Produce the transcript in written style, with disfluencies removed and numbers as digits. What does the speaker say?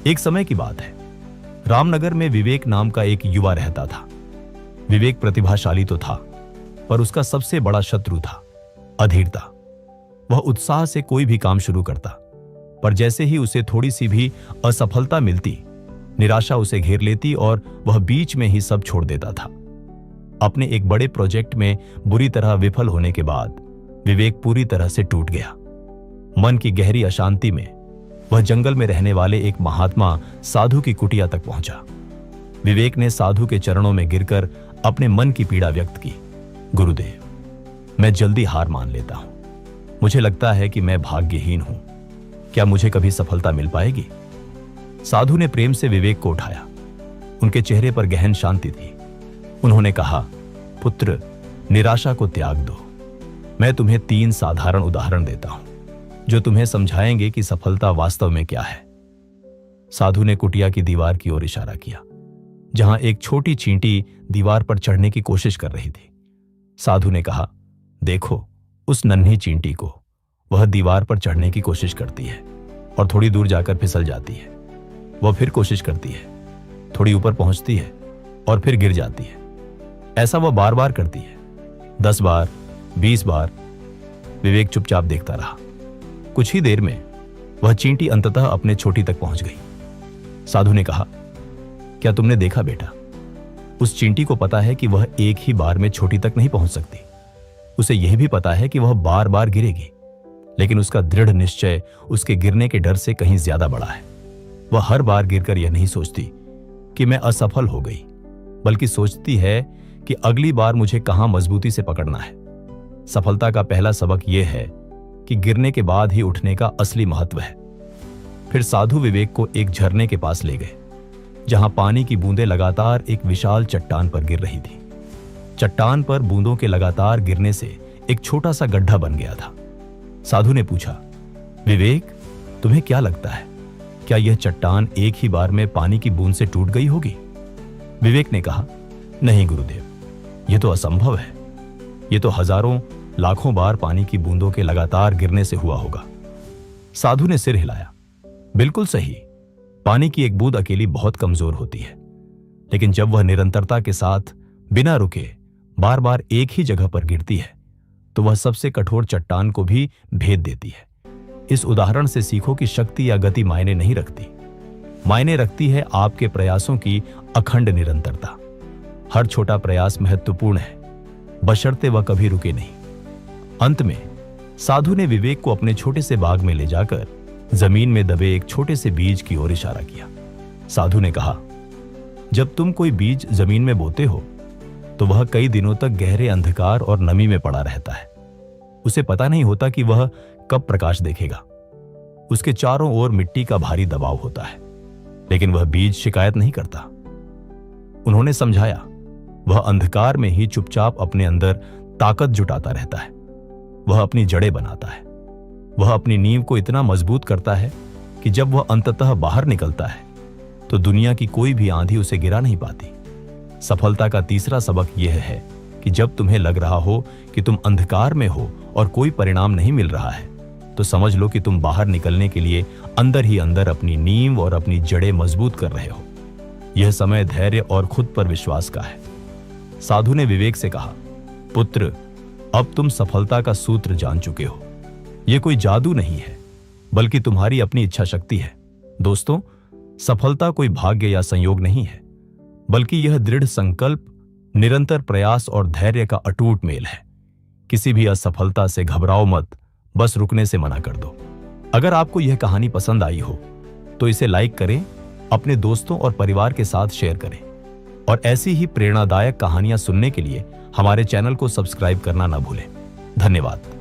एक समय की बात है। रामनगर में विवेक नाम का एक युवा रहता था। विवेक प्रतिभाशाली तो था, पर उसका सबसे बड़ा शत्रु था अधीरता। वह उत्साह से कोई भी काम शुरू करता, पर जैसे ही उसे थोड़ी सी भी असफलता मिलती, निराशा उसे घेर लेती और वह बीच में ही सब छोड़ देता था। अपने एक बड़े प्रोजेक्ट में बुरी तरह विफल होने के बाद विवेक पूरी तरह से टूट गया। मन की गहरी अशांति में वह जंगल में रहने वाले एक महात्मा साधु की कुटिया तक पहुंचा। विवेक ने साधु के चरणों में गिरकर अपने मन की पीड़ा व्यक्त की। गुरुदेव, मैं जल्दी हार मान लेता हूं। मुझे लगता है कि मैं भाग्यहीन हूं। क्या मुझे कभी सफलता मिल पाएगी? साधु ने प्रेम से विवेक को उठाया। उनके चेहरे पर गहन शांति थी। उन्होंने कहा, पुत्र, निराशा को त्याग दो। मैं तुम्हें 3 साधारण उदाहरण देता हूं जो तुम्हें समझाएंगे कि सफलता वास्तव में क्या है। साधु ने कुटिया की दीवार की ओर इशारा किया, जहां एक छोटी चींटी दीवार पर चढ़ने की कोशिश कर रही थी। साधु ने कहा, देखो उस नन्ही चींटी को। वह दीवार पर चढ़ने की कोशिश करती है और थोड़ी दूर जाकर फिसल जाती है। वह फिर कोशिश करती है, थोड़ी ऊपर पहुंचती है और फिर गिर जाती है। ऐसा वह बार बार करती है, 10 बार, 20 बार। विवेक चुपचाप देखता रहा। कुछ ही देर में वह चींटी अंततः अपने चोटी तक पहुंच गई। साधु ने कहा, क्या तुमने देखा बेटा? उस चींटी को पता है कि वह एक ही बार में चोटी तक नहीं पहुंच सकती। उसे यह भी पता है कि वह बार बार गिरेगी, लेकिन उसका दृढ़ निश्चय उसके गिरने के डर से कहीं ज्यादा बड़ा है। वह हर बार गिरकर यह नहीं सोचती कि मैं असफल हो गई, बल्कि सोचती है कि अगली बार मुझे कहां मजबूती से पकड़ना है। सफलता का पहला सबक यह है कि गिरने के बाद ही उठने का असली महत्व है। फिर साधु विवेक को एक झरने के पास ले गए, जहां पानी की बूंदें लगातार एक विशाल चट्टान पर गिर रही थी। चट्टान पर बूंदों के लगातार गिरने से एक छोटा सा गड्ढा बन गया था। साधु ने पूछा, विवेक, तुम्हें क्या लगता है, क्या यह चट्टान एक ही बार में पानी की बूंद से टूट गई होगी? विवेक ने कहा, नहीं गुरुदेव, यह तो असंभव है। यह तो हजारों लाखों बार पानी की बूंदों के लगातार गिरने से हुआ होगा। साधु ने सिर हिलाया। बिल्कुल सही, पानी की एक बूंद अकेली बहुत कमजोर होती है, लेकिन जब वह निरंतरता के साथ बिना रुके बार बार एक ही जगह पर गिरती है, तो वह सबसे कठोर चट्टान को भी भेद देती है। इस उदाहरण से सीखो कि शक्ति या गति मायने नहीं रखती। मायने रखती है आपके प्रयासों की अखंड निरंतरता। हर छोटा प्रयास महत्वपूर्ण है, बशर्ते वह कभी रुके नहीं। अंत में साधु ने विवेक को अपने छोटे से बाग में ले जाकर जमीन में दबे एक छोटे से बीज की ओर इशारा किया। साधु ने कहा, जब तुम कोई बीज जमीन में बोते हो तो वह कई दिनों तक गहरे अंधकार और नमी में पड़ा रहता है। उसे पता नहीं होता कि वह कब प्रकाश देखेगा। उसके चारों ओर मिट्टी का भारी दबाव होता है, लेकिन वह बीज शिकायत नहीं करता। उन्होंने समझाया, वह अंधकार में ही चुपचाप अपने अंदर ताकत जुटाता रहता है। वह अपनी जड़ें बनाता है। वह अपनी नींव को इतना मजबूत करता है कि जब वह अंततः बाहर निकलता है तो दुनिया की कोई भी आंधी उसे गिरा नहीं पाती। सफलता का तीसरा सबक यह है कि जब तुम्हें लग रहा हो कि तुम अंधकार में हो और कोई परिणाम नहीं मिल रहा है, तो समझ लो कि तुम बाहर निकलने के लिए अंदर ही अंदर अपनी नींव और अपनी जड़ें मजबूत कर रहे हो। यह समय धैर्य और खुद पर विश्वास का है। साधु ने विवेक से कहा, पुत्र, अब तुम सफलता का सूत्र जान चुके हो। यह कोई जादू नहीं है, बल्कि तुम्हारी अपनी इच्छा शक्ति है। दोस्तों, सफलता कोई भाग्य या संयोग नहीं है, बल्कि यह दृढ़ संकल्प, निरंतर प्रयास और धैर्य का अटूट मेल है। किसी भी असफलता से घबराओ मत, बस रुकने से मना कर दो। अगर आपको यह कहानी पसंद आई हो तो इसे लाइक करें, अपने दोस्तों और परिवार के साथ शेयर करें और ऐसी ही प्रेरणादायक कहानियां सुनने के लिए हमारे चैनल को सब्सक्राइब करना न भूलें। धन्यवाद।